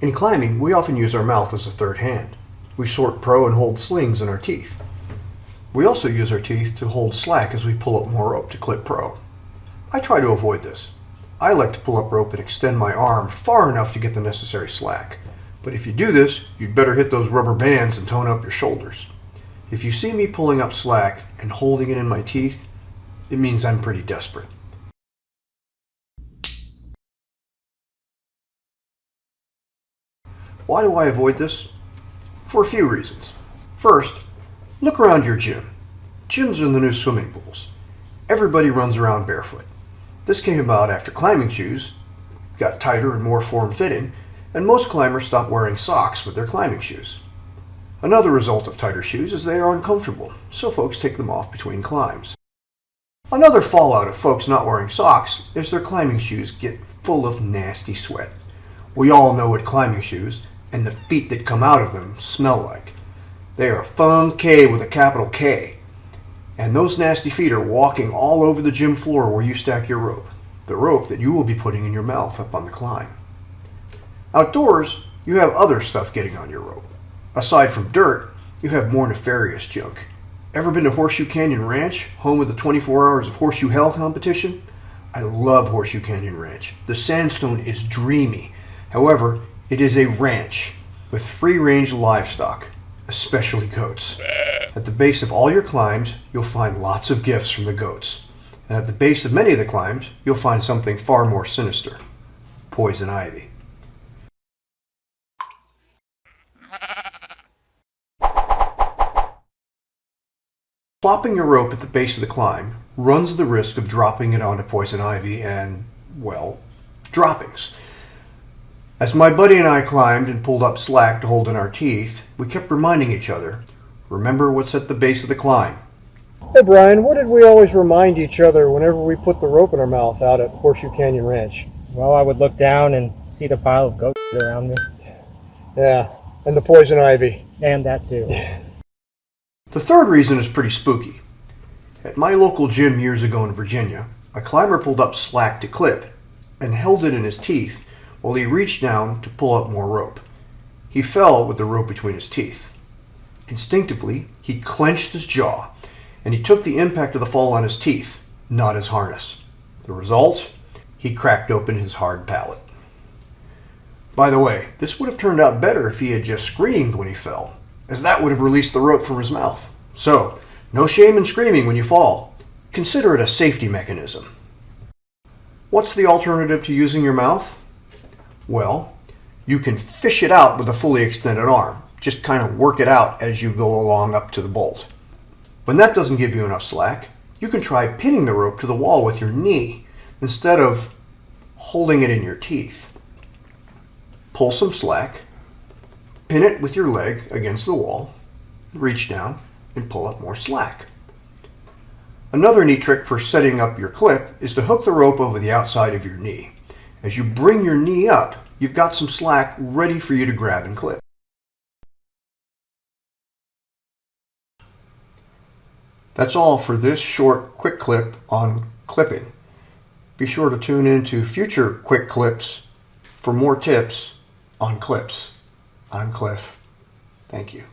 In climbing, we often use our mouth as a third hand. We sort pro and hold slings in our teeth. We also use our teeth to hold slack as we pull up more rope to clip pro. I try to avoid this. I like to pull up rope and extend my arm far enough to get the necessary slack. But if you do this, you'd better hit those rubber bands and tone up your shoulders. If you see me pulling up slack and holding it in my teeth, it means I'm pretty desperate. Why do I avoid this? For a few reasons. First, look around your gym. Gyms are the new swimming pools. Everybody runs around barefoot. This came about after climbing shoes got tighter and more form-fitting, and most climbers stopped wearing socks with their climbing shoes. Another result of tighter shoes is they are uncomfortable, so folks take them off between climbs. Another fallout of folks not wearing socks is their climbing shoes get full of nasty sweat. We all know what climbing shoes and the feet that come out of them smell like. They are funky with a capital K. And those nasty feet are walking all over the gym floor where you stack your rope. The rope that you will be putting in your mouth up on the climb. Outdoors, you have other stuff getting on your rope. Aside from dirt, you have more nefarious junk. Ever been to Horseshoe Canyon Ranch, home of the 24 Hours of Horseshoe Hell competition? I love Horseshoe Canyon Ranch. The sandstone is dreamy. However, it is a ranch with free-range livestock, especially goats. At the base of all your climbs, you'll find lots of gifts from the goats. And at the base of many of the climbs, you'll find something far more sinister: poison ivy. Plopping your rope at the base of the climb runs the risk of dropping it onto poison ivy and, well, droppings. As my buddy and I climbed and pulled up slack to hold in our teeth, we kept reminding each other, remember what's at the base of the climb. Hey Brian, what did we always remind each other whenever we put the rope in our mouth out at Horseshoe Canyon Ranch? Well, I would look down and see the pile of goat around me. Yeah, and the poison ivy. And that too. The third reason is pretty spooky. At my local gym years ago in Virginia, a climber pulled up slack to clip and held it in his teeth while he reached down to pull up more rope. He fell with the rope between his teeth. Instinctively, he clenched his jaw, and he took the impact of the fall on his teeth, not his harness. The result? He cracked open his hard palate. By the way, this would have turned out better if he had just screamed when he fell, as that would have released the rope from his mouth. So, no shame in screaming when you fall. Consider it a safety mechanism. What's the alternative to using your mouth? Well, you can fish it out with a fully extended arm. Just kind of work it out as you go along up to the bolt. When that doesn't give you enough slack, you can try pinning the rope to the wall with your knee instead of holding it in your teeth. Pull some slack, pin it with your leg against the wall, reach down, and pull up more slack. Another neat trick for setting up your clip is to hook the rope over the outside of your knee. As you bring your knee up, you've got some slack ready for you to grab and clip. That's all for this short quick clip on clipping. Be sure to tune in to future quick clips for more tips on clips. I'm Cliff. Thank you.